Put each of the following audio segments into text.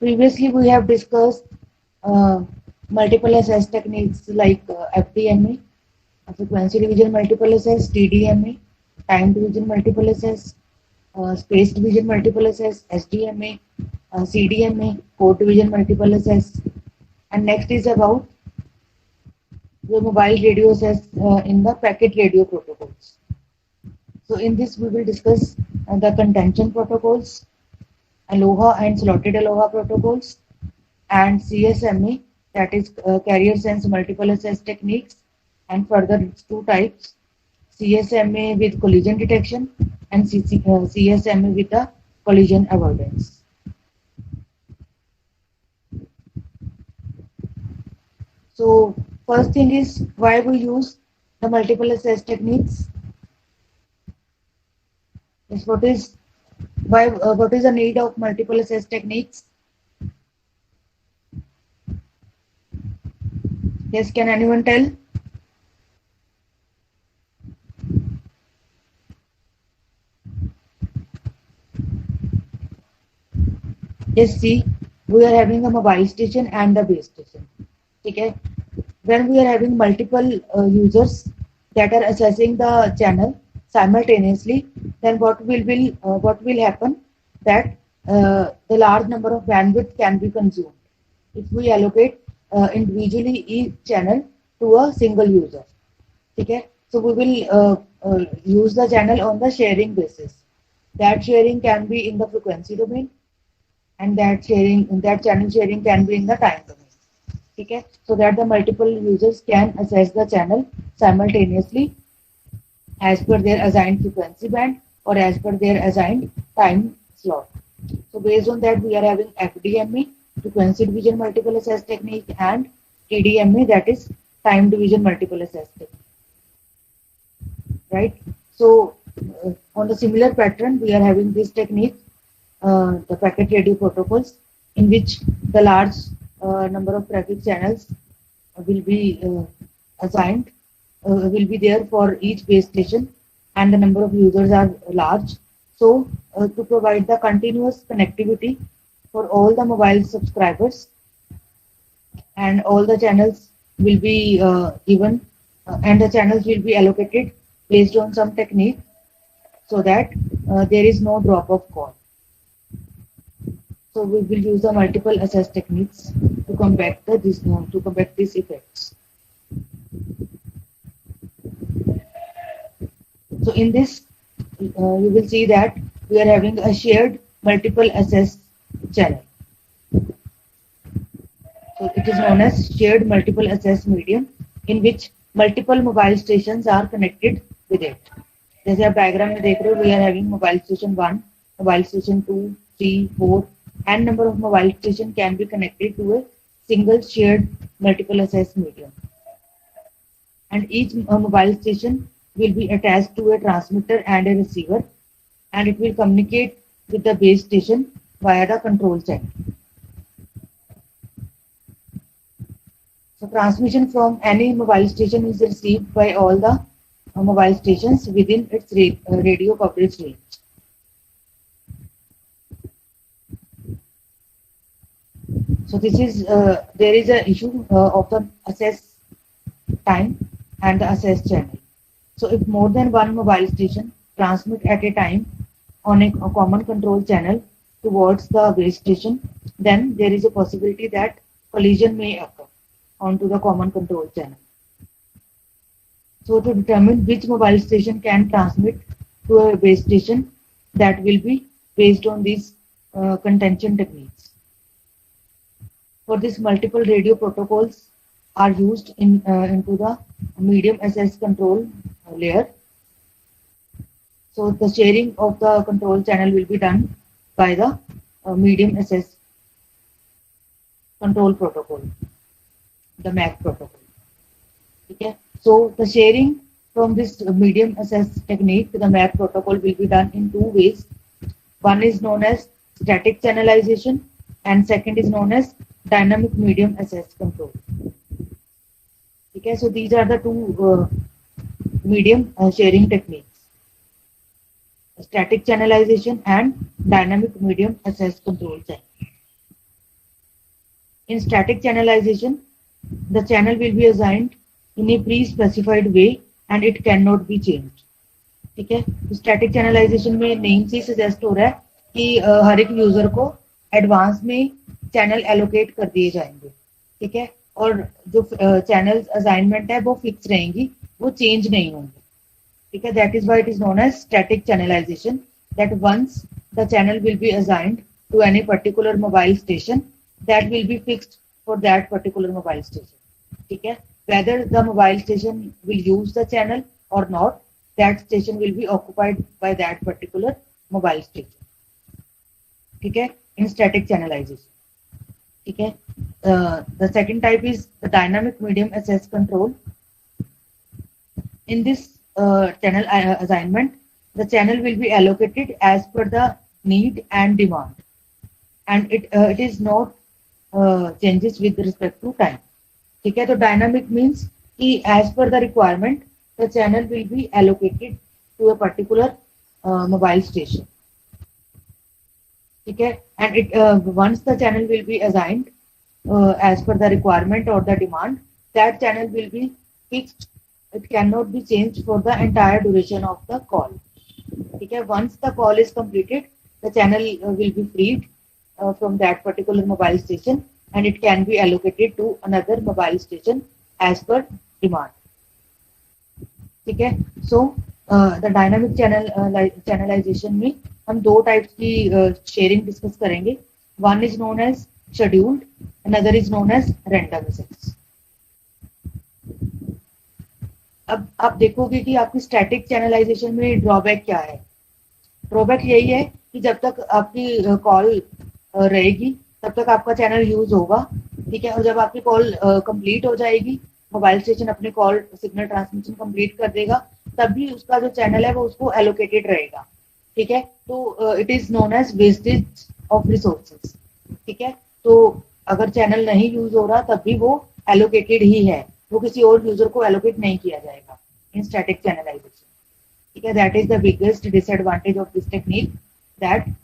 Previously, we have discussed multiple access techniques like FDMA, frequency division multiple access, TDMA, time division multiple access, space division multiple access, SDMA, CDMA, code division multiple access. And next is about the mobile radio access in the packet radio protocols. So in this we will discuss the contention protocols, Aloha and slotted Aloha protocols, and CSMA, that is carrier sense multiple access techniques, and further it's two types, CSMA with collision detection and CSMA with the collision avoidance. So first thing is why we use the multiple access techniques. Is what is the need of multiple access techniques? Yes, can anyone tell? Yes, see, we are having a mobile station and a base station. Okay. When we are having multiple users that are accessing the channel simultaneously, then what will happen that the large number of bandwidth can be consumed if we allocate individually each channel to a single user. Okay, so we will use the channel on the sharing basis. That sharing can be in the frequency domain, and that channel sharing can be in the time domain. Okay, so that the multiple users can access the channel simultaneously as per their assigned frequency band or as per their assigned time slot. So based on that, we are having FDMA, frequency division multiple access technique, and TDMA, that is time division multiple access technique. Right? So on the similar pattern, we are having this technique, the packet radio protocols, in which the large number of traffic channels will be assigned, will be there for each base station, and the number of users are large. So to provide the continuous connectivity for all the mobile subscribers, and all the channels will be given, and the channels will be allocated based on some technique, so that there is no drop of call. So we will use the multiple access techniques to combat these effects. So in this, you will see that we are having a shared multiple access channel. So it is known as shared multiple access medium, in which multiple mobile stations are connected with it. जैसे आप diagram में देख रहे हो, we are having mobile station 1, mobile station 2, 3, 4, and number of mobile station can be connected to a single shared multiple access medium. And each mobile station will be attached to a transmitter and a receiver, and it will communicate with the base station via the control channel. So transmission from any mobile station is received by all the mobile stations within its radio coverage range. So this is there is an issue of the access time and the access channel. So if more than one mobile station transmit at a time on a common control channel towards the base station, then there is a possibility that collision may occur onto the common control channel. So to determine which mobile station can transmit to a base station, that will be based on these contention techniques. For this, multiple radio protocols are used into the medium access control layer. So the sharing of the control channel will be done by the medium access control protocol, the MAC protocol. Okay. So the sharing from this medium access technique to the MAC protocol will be done in two ways. One is known as static channelization, and second is known as dynamic medium access control. Okay, so these are the two medium sharing techniques: static channelization and dynamic medium access control channel. In static channelization, the channel will be assigned in a pre-specified way and it cannot be changed. ठीक है, static channelisation में name से suggest हो रहा है कि हर एक user को एडवांस में चैनल एलोकेट कर दिए जाएंगे, ठीक है, और जो चैनल असाइनमेंट है वो फिक्स रहेंगी, वो चेंज नहीं होंगे, ठीक है. That is why it is known as static channelization, that once the channel will be assigned to any particular mobile station that will be fixed for that particular mobile station. ठीक है, whether the mobile station will use the channel or not, that station will be occupied by that particular mobile station. ठीक है, in static channelization. ठीक है, the second type is the dynamic medium access control. In this channel assignment, the channel will be allocated as per the need and demand, and it is not changes with respect to time. ठीक है, तो dynamic means कि as per the requirement the channel will be allocated to a particular mobile station. ठीक है, and it once the channel will be assigned as per the requirement और the demand, that channel will be fixed, it can not be changed for the entire duration of the call. ठीक है, once the call is completed, the channel will be freed from that particular mobile station and it can be allocated to another mobile station as per demand. ठीक है, so the dynamic channelization में हम दो types की sharing discuss करेंगे. One is known as scheduled, another is known as random access. अब आप देखोगे कि आपकी स्टैटिक चैनलाइजेशन में ड्रॉबैक क्या है. ड्रॉबैक यही है कि जब तक आपकी कॉल रहेगी तब तक आपका चैनल यूज होगा. ठीक है, और जब आपकी कॉल कंप्लीट हो जाएगी, मोबाइल स्टेशन अपनी कॉल सिग्नल ट्रांसमिशन कंप्लीट कर देगा, तब भी उसका जो चैनल है वो उसको एलोकेटेड रहेगा. ठीक है, तो it is known as wastage of resources. ठीक है, तो अगर चैनल नहीं यूज हो रहा तब भी वो एलोकेटेड ही है, वो किसी और यूजर को एलोकेट नहीं किया जाएगा इन स्टैटिक चैनलाइजेशन. ठीक है, that is the biggest disadvantage of this technique, that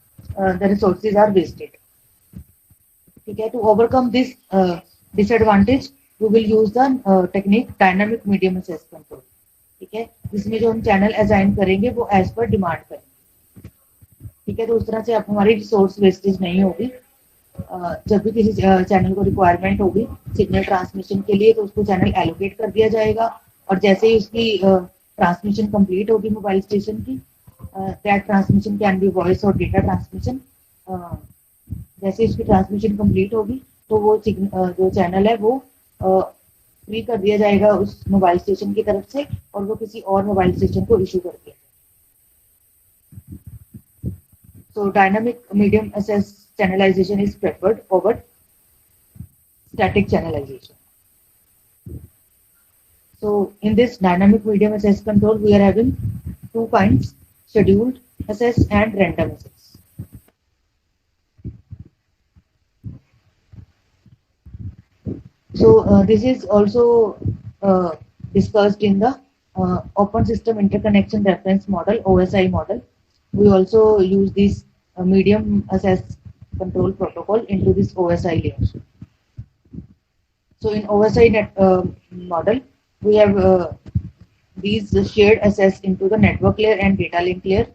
the resources are wasted. ठीक है, to overcome this disadvantage we will use the technique dynamic medium access control. ठीक है, जिसमें जो हम चैनल असाइन करेंगे वो एज पर डिमांड करेंगे. ठीक है, तो उस तरह से अब हमारी रिसोर्स वेस्टेज नहीं होगी. जब भी किसी चैनल को रिक्वायरमेंट होगी सिग्नल ट्रांसमिशन के लिए तो उसको चैनल एलोकेट कर दिया जाएगा, और जैसे ही उसकी ट्रांसमिशन कंप्लीट होगी मोबाइल स्टेशन की, that transmission can be voice और डेटा ट्रांसमिशन, जैसे इसकी ट्रांसमिशन कंप्लीट होगी तो वो जो चैनल है वो फ्री कर दिया जाएगा उस मोबाइल स्टेशन की तरफ से, और वो किसी और मोबाइल स्टेशन को इशू कर दिया. So dynamic medium access channelization is preferred over static channelization. So in this dynamic medium access control we are having two kinds, scheduled access and random access. So this is also discussed in the Open System Interconnection Reference Model, OSI model. We also use this medium access control protocol into this OSI layer. So in OSI model, we have these shared access into the network layer and data link layer.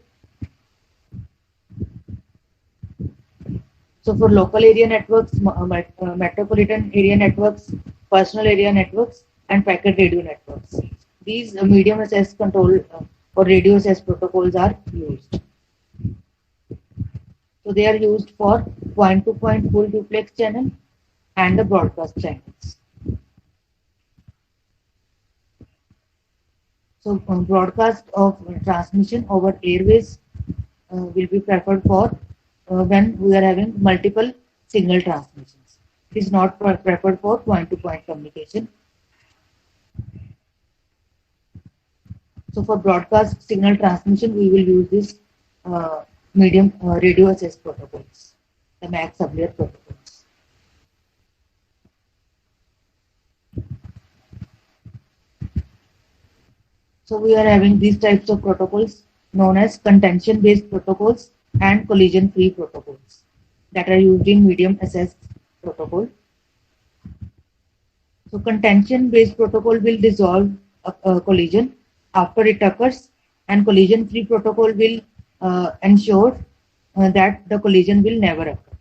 So for local area networks, metropolitan area networks, personal area networks, and packet radio networks, these medium access control or radio access protocols are used. So they are used for point-to-point full duplex channel and the broadcast channels. So broadcast of transmission over airways will be preferred for when we are having multiple signal transmissions. It is not preferred for point-to-point communication. So for broadcast signal transmission, we will use this medium radio access protocols, the MAC sublayer protocols. So we are having these types of protocols known as contention-based protocols and collision-free protocols that are used in medium access protocol. So contention based protocol will dissolve a collision after it occurs, and collision free protocol will ensure that the collision will never occur.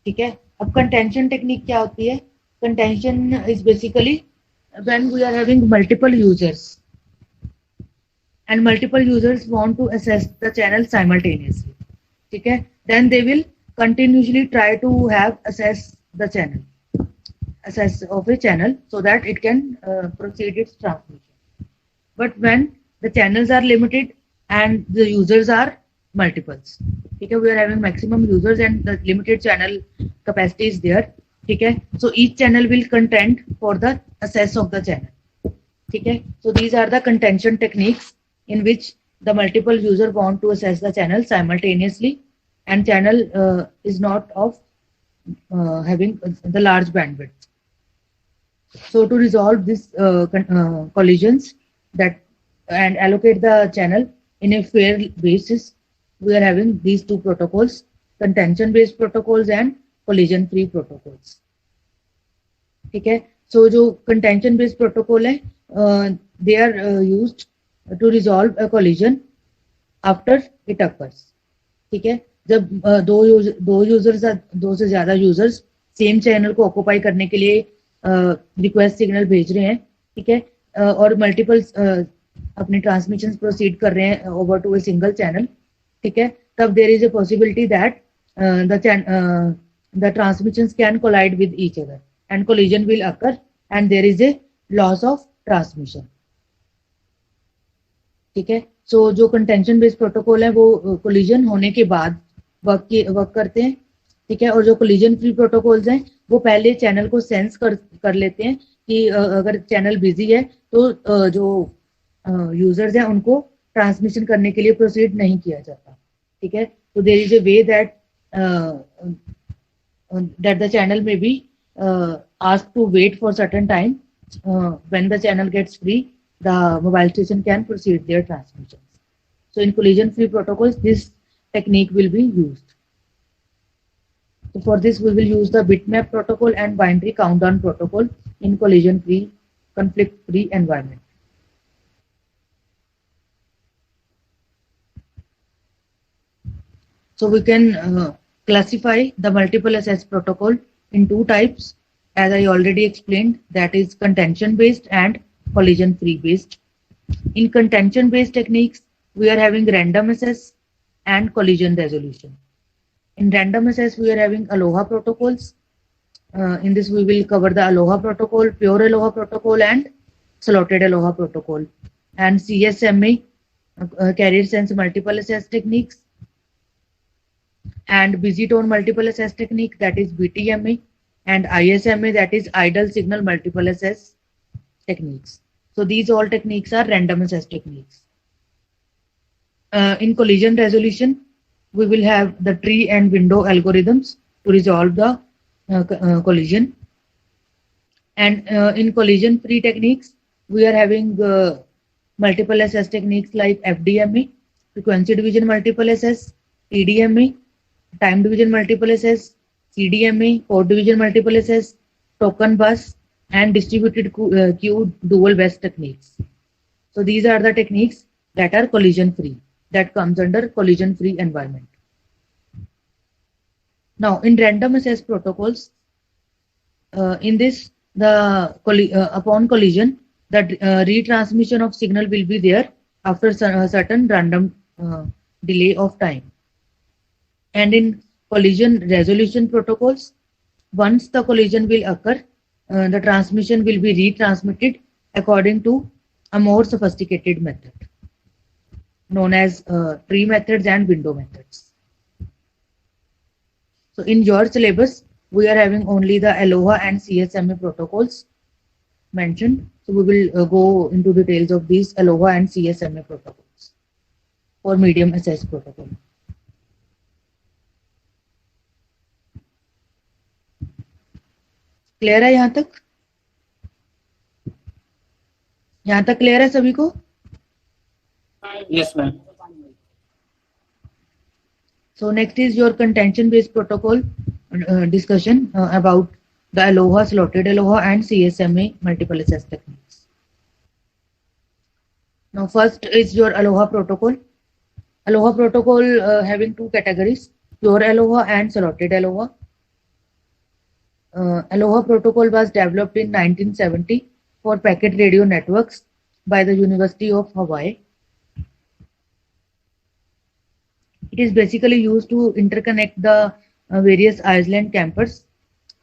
ठीक है. अब contention technique क्या होती है? Contention is basically when we are having multiple users and multiple users want to access the channel simultaneously. ठीक है. Then they will continuously try to have access of a channel so that it can proceed its transmission. But when the channels are limited and the users are multiples, okay, we are having maximum users and the limited channel capacity is there. Okay, so each channel will contend for the access of the channel. Okay, so these are the contention techniques in which the multiple user want to access the channel simultaneously, and channel is not of having the large bandwidth. So to resolve this collisions that and allocate the channel in a fair basis, we are having these two protocols: contention based protocols and collision free protocols. ठीक है. So जो contention based protocol है, they are used to resolve a collision after it occurs. ठीक है. जब दो से ज्यादा यूजर्स सेम चैनल को ऑक्युपाई करने के लिए रिक्वेस्ट सिग्नल भेज रहे हैं, ठीक है, और मल्टीपल अपने ट्रांसमिशन प्रोसीड कर रहे हैं over to a single channel, ठीक है, तब there is a possibility that the transmissions can collide with each other and collision will occur and there is a loss of transmission. ठीक है. सो जो कंटेंशन बेस्ड प्रोटोकॉल है वो collision होने के बाद वर्क करते हैं. ठीक है. और जो कोलिजन फ्री प्रोटोकॉल्स हैं वो पहले चैनल को सेंस कर लेते हैं कि अगर चैनल बिजी है तो जो यूजर्स हैं उनको ट्रांसमिशन करने के लिए प्रोसीड नहीं किया जाता. ठीक है. तो there is a way that the channel may be asked to wait for certain time. When the channel gets free, the mobile station can proceed their transmissions. So in collision free protocols, this technique will be used. So for this, we will use the bitmap protocol and binary countdown protocol in collision free, conflict free environment. So we can classify the multiple access protocol in two types, as I already explained, that is contention based and collision free based. In contention based techniques, we are having random access and collision resolution. In random access, we are having Aloha protocols. In this, we will cover the Aloha protocol, pure Aloha protocol, and slotted Aloha protocol. And CSMA, carrier sense multiple access techniques, and busy tone multiple access technique, that is BTMA, and ISMA, that is idle signal multiple access techniques. So these all techniques are random access techniques. In collision resolution, we will have the tree and window algorithms to resolve the collision. And in collision free techniques, we are having multiple access techniques like FDMA, frequency division multiple access, TDMA, time division multiple access, CDMA, code division multiple access, token bus, and distributed queue dual bus techniques. So these are the techniques that are collision free, that comes under collision free environment. Now in random access protocols, in this upon collision, the retransmission of signal will be there after a certain random delay of time. And in collision resolution protocols, once the collision will occur, the transmission will be retransmitted according to a more sophisticated method known as tree methods and window methods. So in your syllabus, we are having only the Aloha and CSMA protocols mentioned. So we will go into details of these Aloha and CSMA protocols for medium access protocol. Clear है यहाँ तक? यहाँ तक clear है सभी को? Yes, ma'am. So next is your contention based protocol discussion about the Aloha, slotted Aloha, and CSMA multiple access techniques. Now, first is your Aloha protocol. Aloha protocol having two categories, pure Aloha and slotted Aloha. Aloha protocol was developed in 1970 for packet radio networks by the University of Hawaii. It is basically used to interconnect the various island campus,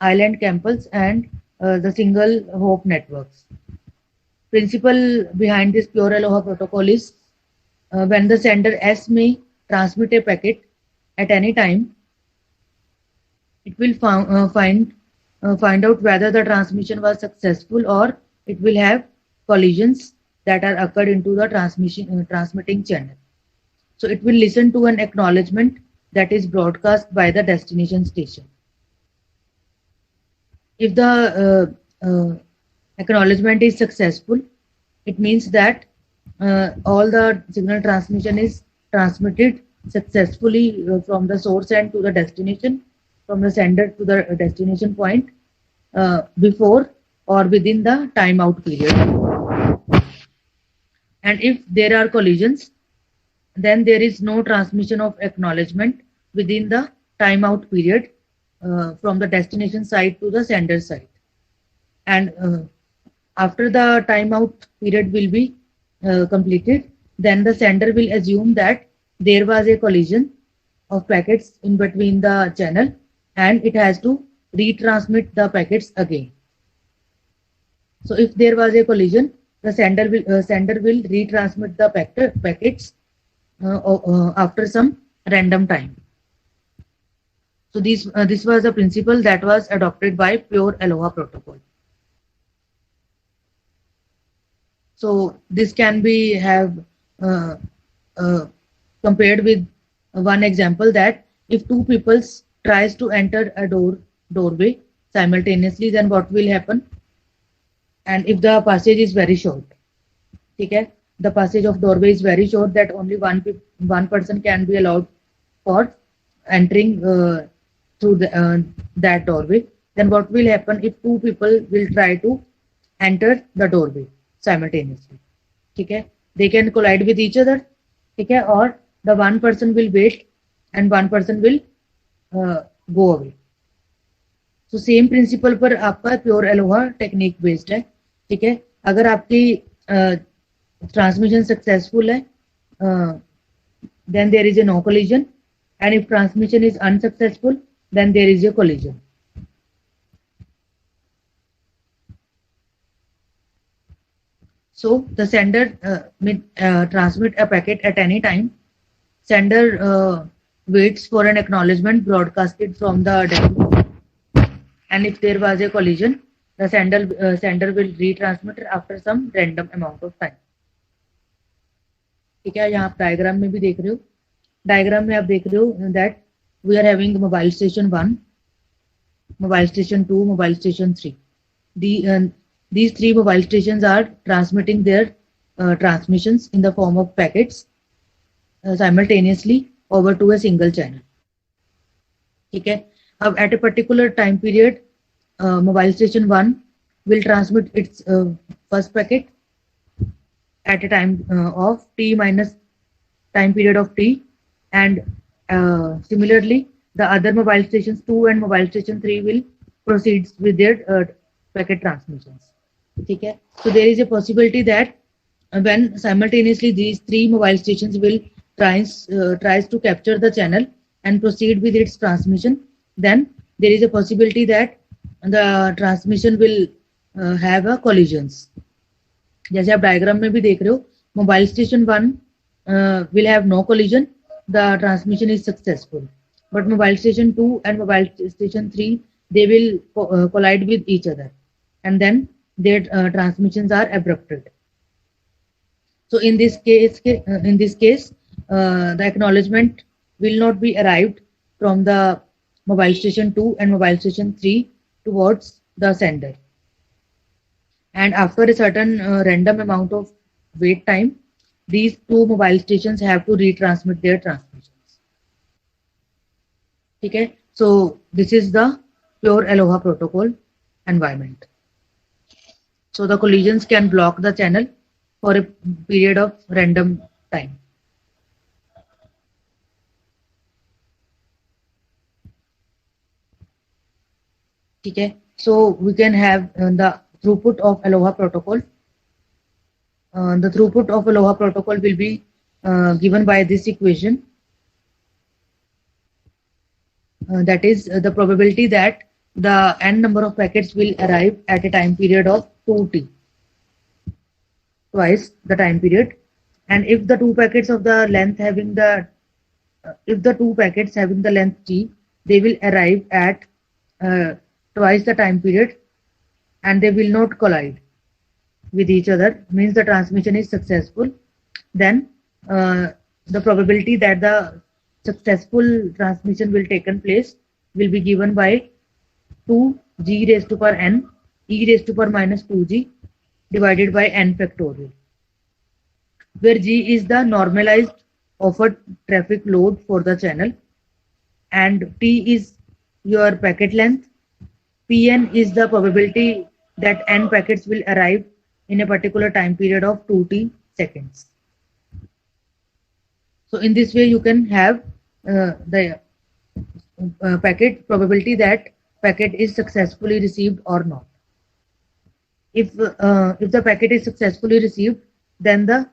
and the single hop networks. Principle behind this pure Aloha protocol is when the sender S may transmit a packet at any time, it will find out whether the transmission was successful or it will have collisions that are occurred into the transmitting channel. So it will listen to an acknowledgement that is broadcast by the destination station. If the acknowledgement is successful, it means that all the signal transmission is transmitted successfully from the source end to the destination, from the sender to the destination point before or within the timeout period. And if there are collisions, then there is no transmission of acknowledgement within the timeout period from the destination side to the sender side. And after the timeout period will be completed, then the sender will assume that there was a collision of packets in between the channel and it has to retransmit the packets again. So if there was a collision, the sender will retransmit the packets after some random time. So this was a principle that was adopted by pure Aloha protocol. So this can be compared with one example that if two people tries to enter a doorway simultaneously, then what will happen? And if the passage is very short, okay, the passage of doorway is very short that only one person can be allowed for entering through that doorway, then what will happen if two people will try to enter the doorway simultaneously? Okay, they can collide with each other, okay, or the one person will wait and one person will go away. So same principle पर आपका pure Eloah technique based है, ठीक है. अगर आपकी transmission successful है, then there is a no collision, and if transmission is unsuccessful, then there is a collision. So the sender may transmit a packet at any time. Sender waits for an acknowledgement broadcasted from the destination, and if there was a collision, the sender will retransmit after some random amount of time. ठीक है, यहाँ आप diagram में भी देख रहे हो. Diagram में आप देख रहे हो that we are having mobile station 1, mobile station 2, mobile station 3. These three mobile stations are transmitting their transmissions in the form of packets simultaneously over to a single channel. ठीक है. अब at a particular time period, mobile station 1 will transmit its first packet at a time of t minus time period of t, and similarly the other mobile stations 2 and mobile station 3 will proceed with their packet transmissions. ठीक है. So there is a possibility that when simultaneously these three mobile stations will tries to capture the channel and proceed with its transmission, then there is a possibility that the transmission will have a collisions. जैसे आप diagram में भी देख रहे हो, mobile station 1 will have no collision, the transmission is successful, but mobile station 2 and mobile station 3, they will collide with each other, and then their transmissions are abrupted. So in this case, the acknowledgement will not be arrived from the mobile station 2 and mobile station 3 towards the sender, and after a certain random amount of wait time, these two mobile stations have to retransmit their transmissions. Okay, so this is the pure Aloha protocol. environment. So the collisions can block the channel for a period of random time. Okay, so we can have the throughput of Aloha protocol. The throughput of Aloha protocol will be given by this equation. That is the probability that the n number of packets will arrive at a time period of 2t, twice the time period. And if the two packets of the length having the length t, they will arrive at twice the time period and they will not collide with each other, means the transmission is successful. Then the probability that the successful transmission will taken place will be given by 2g raised to power n e raised to power minus 2g divided by n factorial, where g is the normalized offered traffic load for the channel and t is your packet length. Pn is the probability that n packets will arrive in a particular time period of 2t seconds. So in this way you can have the packet probability that packet is successfully received or not. If the packet is successfully received, then the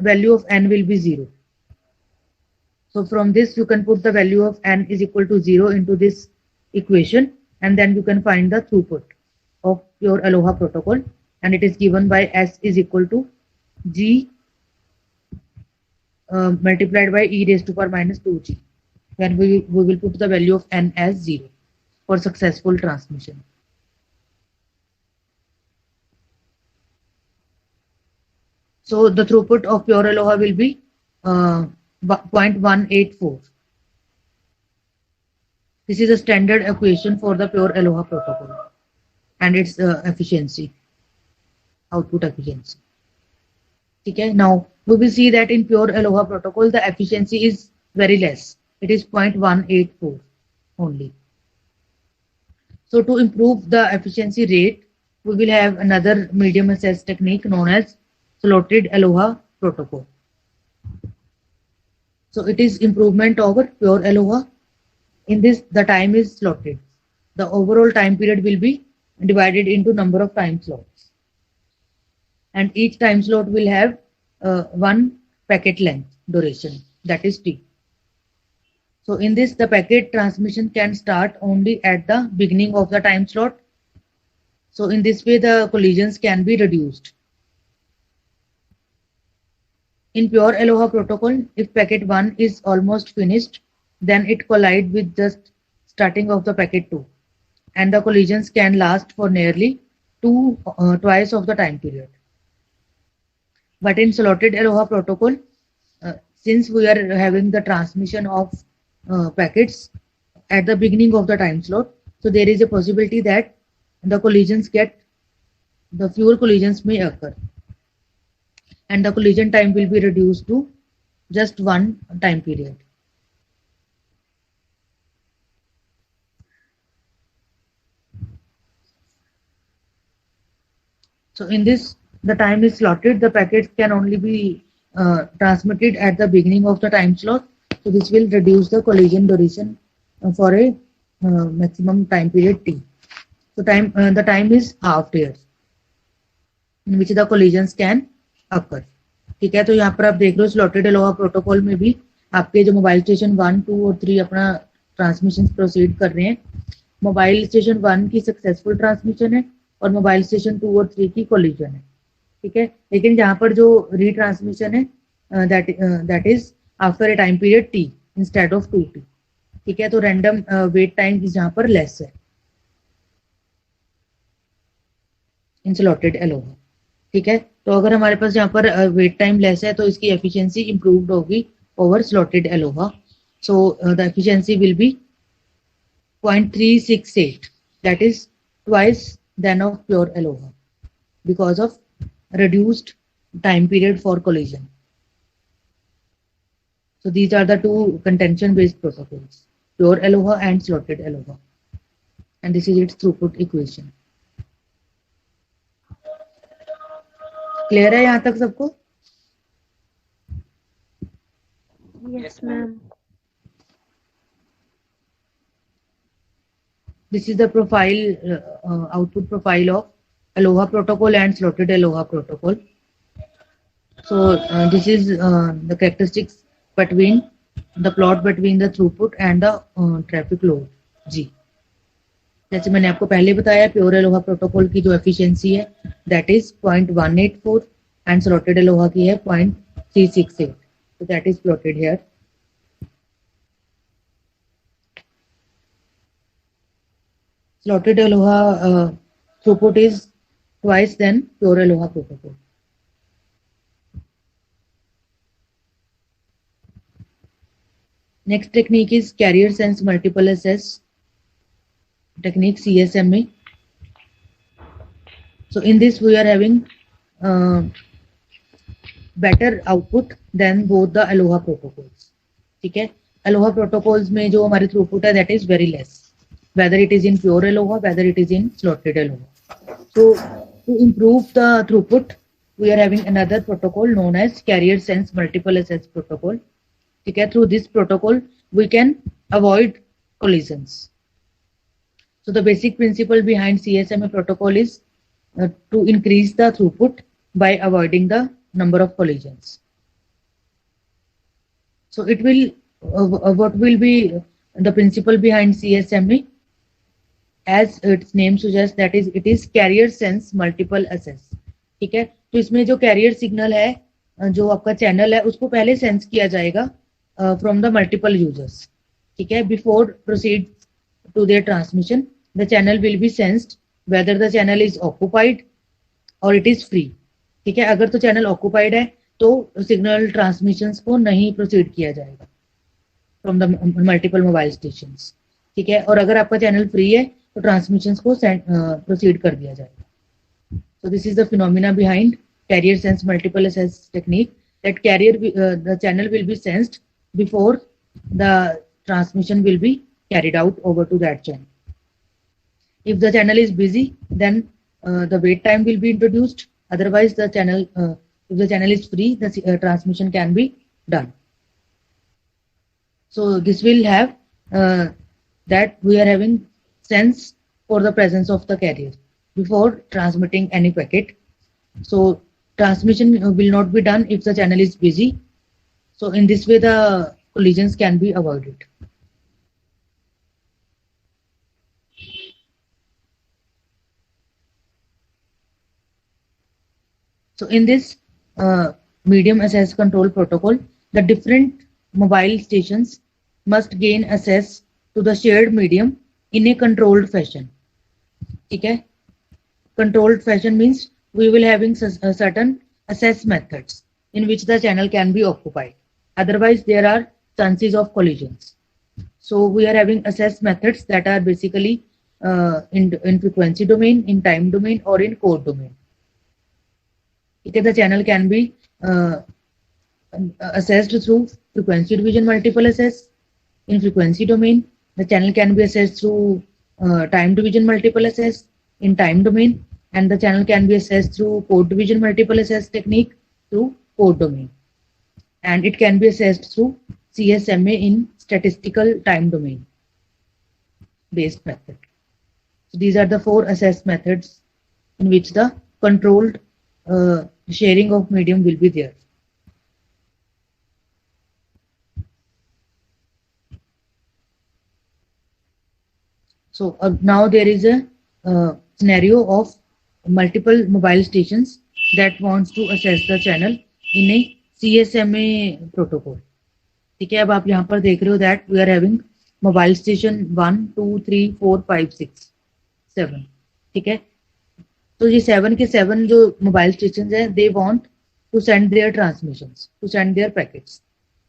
value of n will be 0. So from this you can put the value of n is equal to 0 into this equation, and then you can find the throughput of your Aloha protocol, and it is given by S is equal to G multiplied by e raised to power minus 2g, when we will put the value of n as 0 for successful transmission. So the throughput of pure Aloha will be 0.184. This is a standard equation for the pure Aloha protocol and its efficiency, output efficiency. Okay, now we will see that in pure Aloha protocol the efficiency is very less. It is 0.184 only. So to improve the efficiency rate, we will have another medium access technique known as slotted Aloha protocol. So it is improvement over pure Aloha. In this, the time is slotted. The overall time period will be divided into number of time slots, and each time slot will have one packet length duration, that is t. So in this, the packet transmission can start only at the beginning of the time slot. So in this way the collisions can be reduced. In pure Aloha protocol, if packet 1 is almost finished, then it collides with just starting of the packet 2, and the collisions can last for nearly twice of the time period. But in slotted Aloha protocol, since we are having the transmission of packets at the beginning of the time slot, so there is a possibility that the fewer collisions may occur, and the collision time will be reduced to just one time period. So in this, the time is slotted. The packets can only be transmitted at the beginning of the time slot. So this will reduce the collision duration for a maximum time period t. So the time is half years in which the collisions can occur. ठीक है, तो यहाँ पर आप देख रहे हो slotted Aloha protocol में भी आपके जो मोबाइल स्टेशन 1, 2 और 3 अपना ट्रांसमिशन प्रोसीड कर रहे हैं. मोबाइल स्टेशन 1 की सक्सेसफुल ट्रांसमिशन है और मोबाइल स्टेशन 2 और 3 की कोलिजन है. ठीक है, लेकिन जहाँ पर जो रीट्रांसमिशन है that is after a time period T instead of 2t. ठीक है, तो रैंडम वेट टाइम जहाँ पर लेस है इन स्लॉटेड अलोहा. ठीक है, तो अगर हमारे पास यहाँ पर वेट टाइम लेस है तो इसकी एफिशिएंसी इंप्रूव्ड होगी over slotted ALOHA. So the efficiency will be 0.368, that is twice than of pure ALOHA because of reduced time period for collision. So these are the two contention based protocols, pure Aloha and slotted Aloha, and this is its throughput equation. Clear है यहाँ तक सबको? Yes, ma'am. This is the profile, output profile of Aloha protocol and slotted Aloha protocol. So this is the characteristics between the plot between the throughput and the traffic load G. जैसे मैंने आपको पहले बताया, pure Aloha protocol की जो efficiency है that is 0.184 and slotted Aloha की है 0.368. So that is plotted here. Slotted Aloha throughput is twice than pure Aloha protocol. Next technique is carrier sense multiple access technique, CSMA. So in this we are having better output than both the Aloha protocols. ठीक है, Aloha protocols में जो हमारी throughput है that is very less, whether it is in pure Aloha, whether it is in slotted Aloha. So to improve the throughput, we are having another protocol known as carrier sense multiple access protocol. ठीक है, through this protocol we can avoid collisions. So the basic principle behind CSMA protocol is to increase the throughput by avoiding the number of collisions. So it will what will be the principle behind CSMA? As its name suggests, that is it is carrier sense multiple access. ठीक है, तो इसमें जो carrier signal है, जो आपका channel है, उसको पहले सेंस किया जाएगा फ्रॉम द मल्टीपल यूजर्स. ठीक है, before proceed to their transmission, the channel will be sensed whether the channel is occupied or it is free. ठीक है, अगर तो चैनल ऑक्यूपाइड है तो सिग्नल ट्रांसमिशंस को नहीं प्रोसीड किया जाएगा from the multiple mobile stations. ठीक है, और अगर आपका चैनल फ्री है तो ट्रांसमिशंस को प्रोसीड कर दिया जाएगा. So this is the phenomena behind carrier sense multiple access technique, that the channel will be sensed before the transmission will be carried out over to that channel. If the channel is busy, then the wait time will be introduced. Otherwise, the channel, if the channel is free, the transmission can be done. So this will have that we are having sense for the presence of the carrier before transmitting any packet. So transmission will not be done if the channel is busy. So in this way, the collisions can be avoided. So in this medium access control protocol, the different mobile stations must gain access to the shared medium in a controlled fashion. ठीक है, controlled fashion means we will having certain access methods in which the channel can be occupied. Otherwise, there are chances of collisions. So we are having access methods that are basically in frequency domain, in time domain, or in code domain. Okay, the channel can be assessed through frequency division multiple access. In frequency domain, the channel can be assessed through time division multiple access in time domain, and the channel can be assessed through code division multiple access technique through code domain, and it can be assessed through CSMA in statistical time domain based method. So these are the 4 assess methods in which the controlled sharing of medium will be there. So now there is a scenario of multiple mobile stations that wants to assess the channel in a CSMA protocol. ठीक है, अब आप यहाँ पर देख रहे हो that we are having mobile station 1, 2, 3, 4, 5, 6, 7. ठीक है, तो ये 7 के 7 जो मोबाइल स्टेशन है, they want to send their transmissions, to send their packets.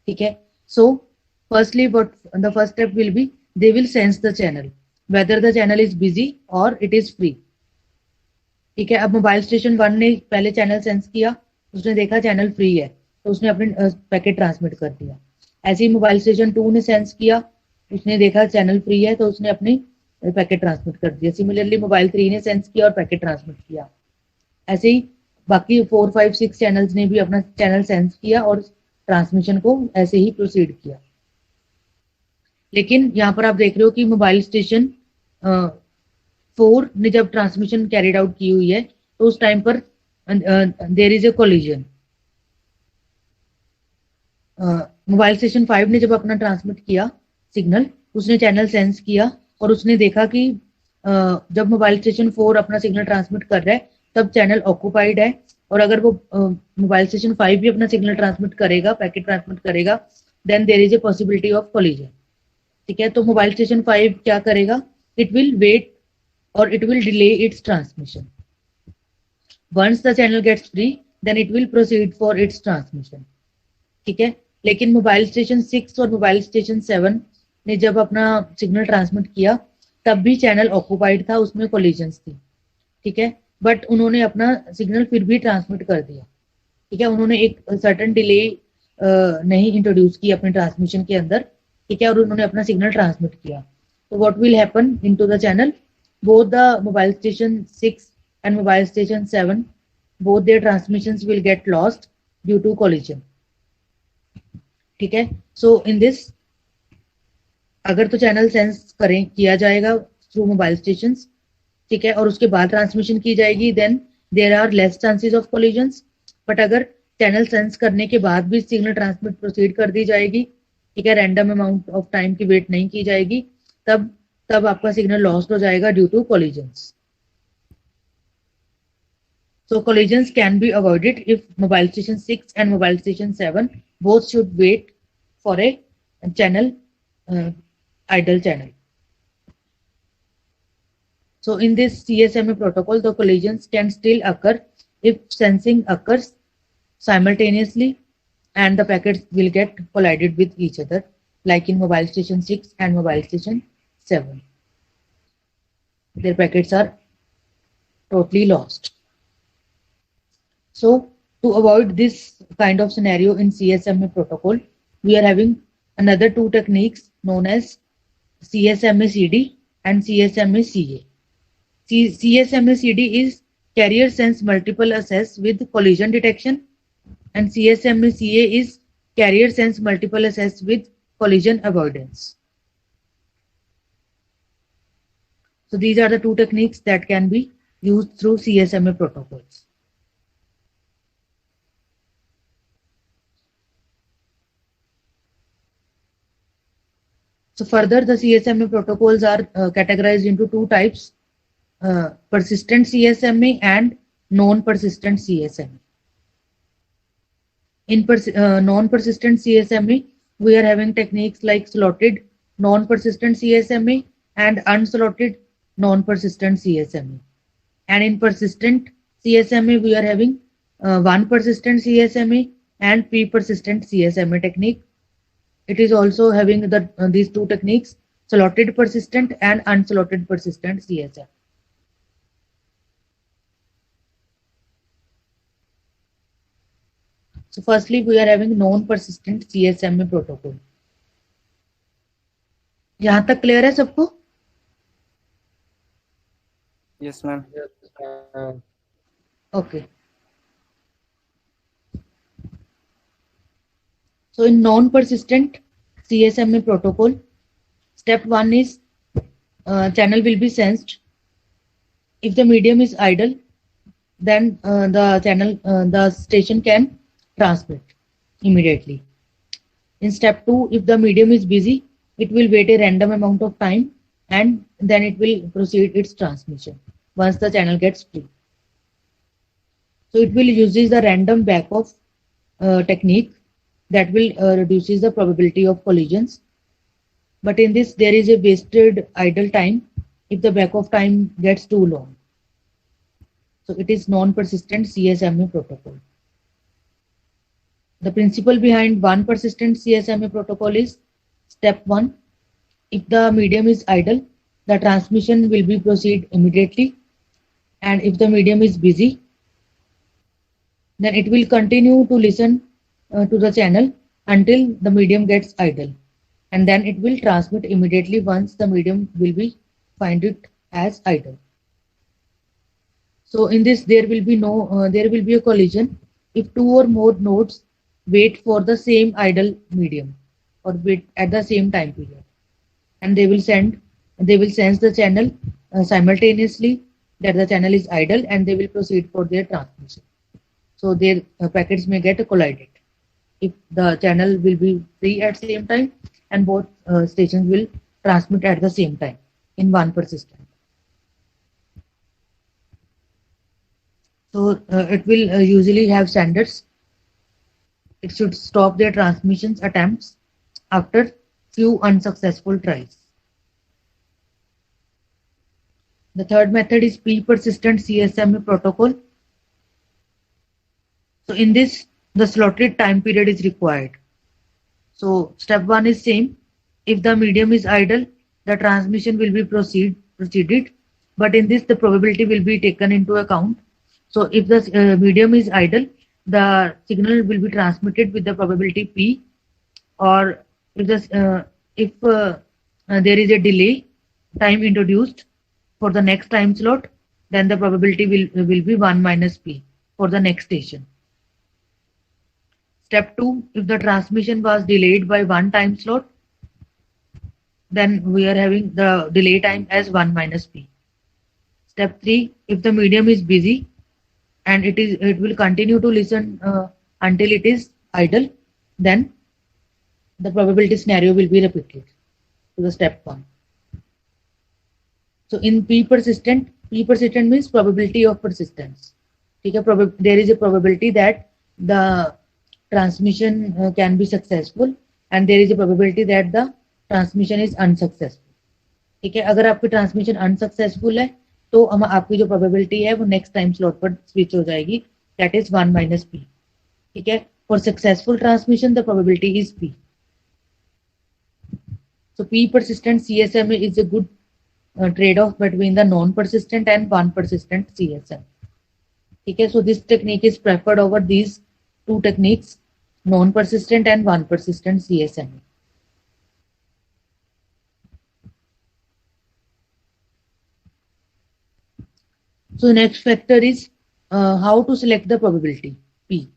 ठीक है, so firstly what the first step will be, they will sense the channel whether the channel is busy or it is free. ठीक है, अब mobile station 1 ने पहले channel sense किया, उसने देखा चैनल फ्री है तो उसने अपने पैकेट ट्रांसमिट कर दिया. ऐसे ही मोबाइल स्टेशन 2 ने सेंस किया, उसने देखा चैनल फ्री है तो उसने अपनी पैकेट ट्रांसमिट कर दिया. सिमिलरली मोबाइल 3 ने सेंस किया और पैकेट ट्रांसमिट किया. ऐसे ही बाकी 4, 5, 6 चैनल्स ने भी अपना चैनल सेंस किया और ट्रांसमिशन को ऐसे ही प्रोसीड किया। लेकिन यहाँ पर आप देख रहे हो कि मोबाइल स्टेशन 4 ने जब ट्रांसमिशन कैरिड आउट की हुई है तो उस टाइम पर there is a collision. Mobile station 5 ने जब अपना ट्रांसमिट किया सिग्नल, उसने चैनल सेंस किया और उसने देखा कि जब मोबाइल स्टेशन 4 अपना सिग्नल ट्रांसमिट कर रहा है तब चैनल ऑक्यूपाइड है, और अगर वो मोबाइल स्टेशन 5 भी अपना सिग्नल ट्रांसमिट करेगा, पैकेट ट्रांसमिट करेगा, then there is a possibility of collision. ठीक है, तो मोबाइल स्टेशन 5 क्या करेगा, इट विल वेट और it will delay its transmission. Once the channel gets free then it will proceed for its transmission. ठीक है, लेकिन मोबाइल स्टेशन 6 और मोबाइल स्टेशन 7 ने जब अपना सिग्नल ट्रांसमिट किया तब भी चैनल ऑक्यूपाइड था, उसमें कोलिजन्स थी। ठीक है, बट उन्होंने अपना सिग्नल फिर भी ट्रांसमिट कर दिया। ठीक है, उन्होंने एक सर्टेन डिले नहीं इंट्रोड्यूस की अपने ट्रांसमिशन के अंदर। ठीक है, और उन्होंने अपना सिग्नल ट्रांसमिट किया। तो what will happen into the channel, both the mobile station 6 and mobile station 7, both their transmissions will get lost due to collision. ठीक है, सो इन दिस अगर तो चैनल सेंस करें किया जाएगा थ्रू मोबाइल स्टेशन, ठीक है, और उसके बाद ट्रांसमिशन की जाएगी, then there are less chances of collisions. But अगर चैनल सेंस करने के बाद भी सिग्नल ट्रांसमिट प्रोसीड कर दी जाएगी, ठीक है, रैंडम अमाउंट ऑफ टाइम की वेट नहीं की जाएगी, तब आपका सिग्नल लॉस्ट हो जाएगा due to collisions. So collisions can be avoided if mobile station 6 and mobile station 7 both should wait for a channel, idle channel. So in this CSMA protocol, the collisions can still occur if sensing occurs simultaneously and the packets will get collided with each other, like in mobile station 6 and mobile station 7. Their packets are totally lost. So to avoid this kind of scenario in CSMA protocol, we are having another two techniques known as CSMA-CD and CSMA-CA. CSMA-CD is carrier sense multiple access with collision detection, and CSMA-CA is carrier sense multiple access with collision avoidance. So these are the two techniques that can be used through CSMA protocols. So further, the CSMA protocols are categorized into two types, persistent CSMA and non-persistent CSMA. In non-persistent CSMA, we are having techniques like slotted non-persistent CSMA and unslotted non-persistent CSMA. And in persistent CSMA, we are having one persistent CSMA and p-persistent CSMA technique. It is also having these two techniques, slotted persistent and unslotted persistent CSMA. So firstly, we are having non-persistent CSMA protocol. यहाँ तक clear है सबको? Yes, ma'am. Okay. So in non-persistent CSMA protocol, step 1 is channel will be sensed. If the medium is idle, then the station can transmit immediately. In step 2, if the medium is busy, it will wait a random amount of time and then it will proceed its transmission once the channel gets free. So it will use the random back-off technique that will reduces the probability of collisions. But in this, there is a wasted idle time if the back-off time gets too long. So it is non-persistent CSMA protocol. The principle behind one persistent CSMA protocol is step 1. If the medium is idle, the transmission will be proceed immediately, and if the medium is busy, then it will continue to listen to the channel until the medium gets idle, and then it will transmit immediately once the medium will be find it as idle. So in this, there will be a collision if two or more nodes wait for the same idle medium or wait at the same time period, and they will sense the channel simultaneously that the channel is idle, and they will proceed for their transmission. So their packets may get collided if the channel will be free at same time, and both stations will transmit at the same time in one persistent. So it will usually have standards. It should stop their transmissions attempts after few unsuccessful tries. The third method is P-persistent CSMA protocol. So in this, the slotted time period is required. So step 1 is same. If the medium is idle, the transmission will be proceeded, but in this the probability will be taken into account. So if the medium is idle, the signal will be transmitted with the probability P, or if there is a delay time introduced for the next time slot, then the probability will be 1 minus P for the next station. Step 2, if the transmission was delayed by one time slot, then we are having the delay time as 1 minus P. Step 3, if the medium is busy and it will continue to listen until it is idle, then the probability scenario will be repeated to the step 1. So in P persistent means probability of persistence. There is a probability that the transmission can be successful, and there is a probability that the transmission is unsuccessful. ठीक है, अगर आपकी transmission unsuccessful है तो आपकी जो probability है वो नेक्स्ट टाइम स्लॉट पर स्विच हो जाएगी, दैट इज 1 माइनस पी. ठीक है, for successful transmission the probability is P. So P persistent CSMA is a good trade-off between the non-persistent and one-persistent CSM. Okay, so this technique is preferred over these two techniques, non-persistent and one-persistent CSMA. So next factor is how to select the probability P.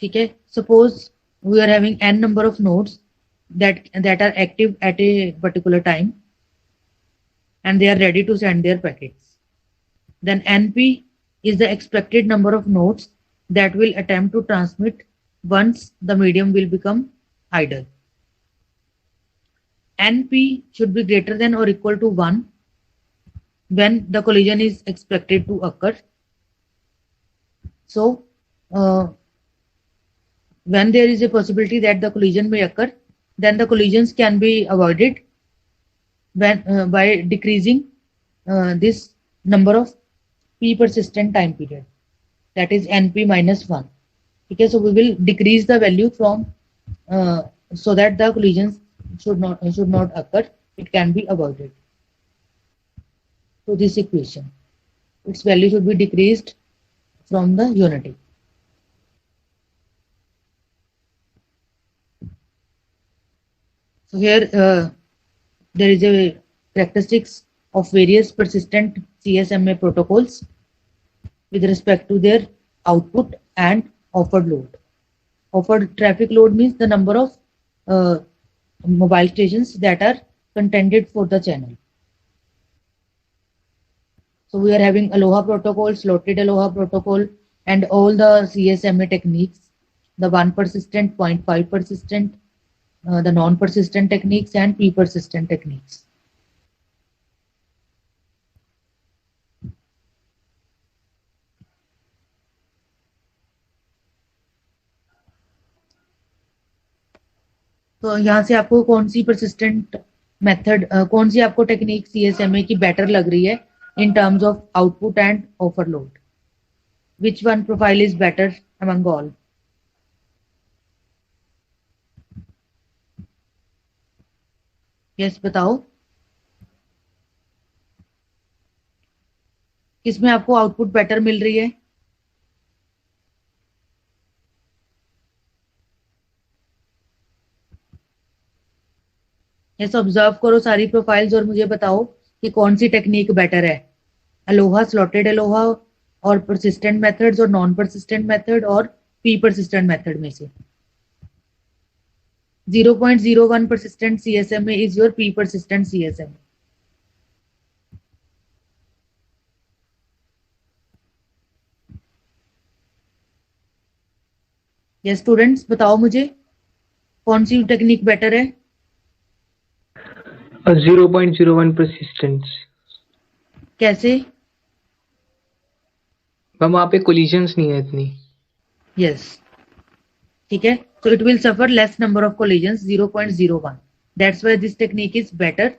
Okay, suppose we are having n number of nodes that are active at a particular time, and they are ready to send their packets. Then NP is the expected number of nodes that will attempt to transmit once the medium will become idle. NP should be greater than or equal to 1 when the collision is expected to occur. So when there is a possibility that the collision may occur, then the collisions can be avoided when by decreasing this number of P persistent time period, that is NP minus 1. Okay, so we will decrease the value from so that the collisions should not occur. It can be avoided. So this equation, its value should be decreased from the unity. So here there is a characteristics of various persistent CSMA protocols with respect to their output and offered load. Offered traffic load means the number of mobile stations that are contended for the channel. So we are having Aloha protocol, slotted Aloha protocol, and all the CSMA techniques, the 1 persistent, 0.5 persistent, the non-persistent techniques, and P-persistent techniques. तो यहाँ से आपको कौन सी persistent method, कौन सी आपको technique CSMA की better लग रही है in terms of output and offer load? Which one profile is better among all? Yes, बताओ किसमें आपको आउटपुट बेटर मिल रही है? यस, ऑब्जर्व करो सारी प्रोफाइल्स और मुझे बताओ कि कौन सी टेक्निक बेटर है. अलोहा, स्लॉटेड अलोहा और persistent methods और नॉन persistent मेथड और p persistent मेथड में से 0.01 persistent CSMA is your p persistent CSMA. ये स्टूडेंट्स बताओ मुझे कौन सी टेक्निक बेटर है? 0.01 persistence. कैसे? मैम वहाँ पे कोलिजन्स नहीं है इतनी. यस, ठीक है. So it will suffer less number of collisions, 0.01. That's why this technique is better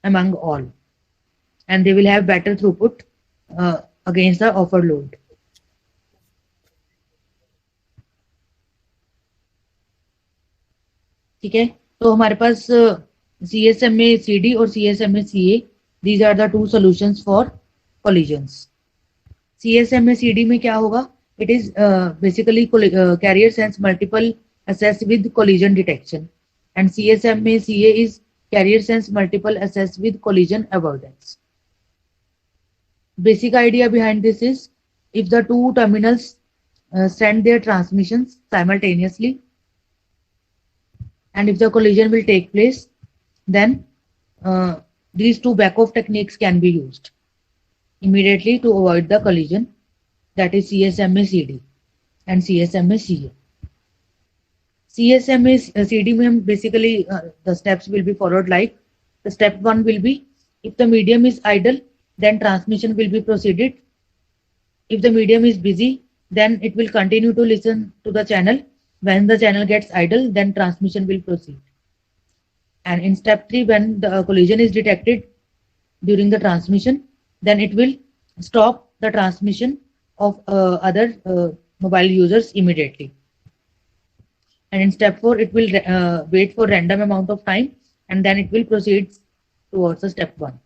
among all, and they will have better throughput against the overload. ठीक है, तो हमारे पास CSMA CD और CSMA CA, these are the two solutions for collisions. CSMA CD में क्या होगा? It is basically carrier sense multiple assess with collision detection, and CSMA CA is carrier sense multiple assess with collision avoidance. Basic idea behind this is if the two terminals send their transmissions simultaneously, and if the collision will take place, then these two back-off techniques can be used immediately to avoid the collision, that is CSMA CD and CSMA CA. CSMA CD में basically the steps will be followed like the step 1 will be if the medium is idle, then transmission will be proceeded. If the medium is busy, then it will continue to listen to the channel. When the channel gets idle, then transmission will proceed. And in step 3, when the collision is detected during the transmission, then it will stop the transmission of other mobile users immediately. And in step 4, it will wait for random amount of time, and then it will proceed towards the step 1.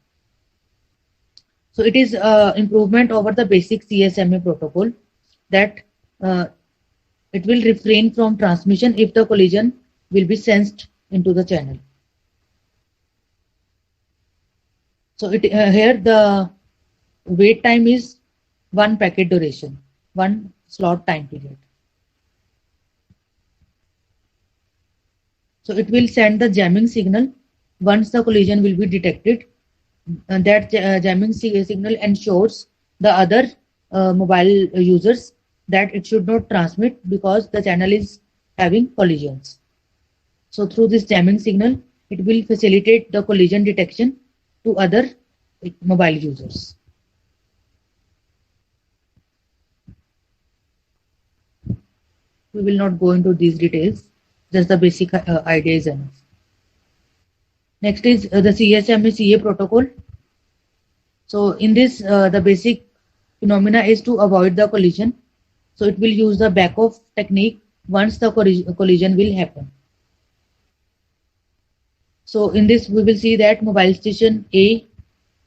So it is improvement over the basic CSMA protocol that it will refrain from transmission if the collision will be sensed into the channel. So here the wait time is 1 packet duration, 1 slot time period. So it will send the jamming signal once the collision will be detected. And that jamming signal ensures the other mobile users that it should not transmit because the channel is having collisions. So through this jamming signal, it will facilitate the collision detection to other mobile users. We will not go into these details, just the basic idea is enough. Next is the CSMA CA protocol. So in this, the basic phenomena is to avoid the collision. So it will use the back-off technique once the collision will happen. So in this, we will see that mobile station A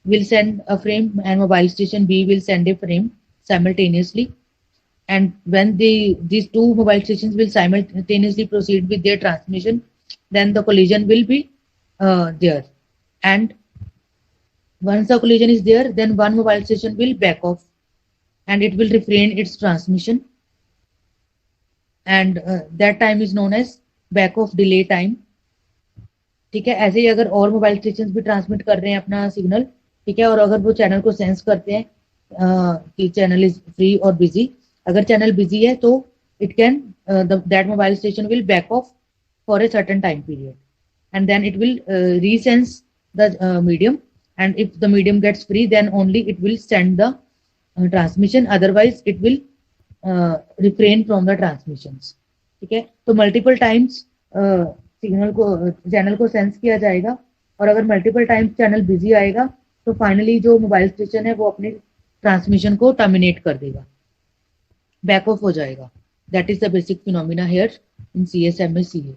will send a frame and mobile station B will send a frame simultaneously. And when these two mobile stations will simultaneously proceed with their transmission, then the collision will be there. And once the collision is there, then one mobile station will back off and it will refrain its transmission. And that time is known as back off delay time. ठीक है, ऐसे ही अगर और mobile station भी transmit कर रहे हैं अपना सिग्नल, ठीक है, और अगर वो चैनल को सेंस करते हैं कि चैनल इज फ्री और बिजी, अगर चैनल बिजी है तो it can that mobile station will back of for a certain time period and then it will resense the medium, and if the medium gets free then only it will send the transmission, otherwise it will refrain from the transmissions. ठीक है, तो multiple times signal को channel को sense किया जाएगा और अगर multiple times channel busy आएगा तो फाइनली जो मोबाइल स्टेशन है वो अपने ट्रांसमिशन को टर्मिनेट कर देगा, बैक ऑफ हो जाएगा. That is the basic phenomena here in CSMA CA.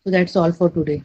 So that's all for today.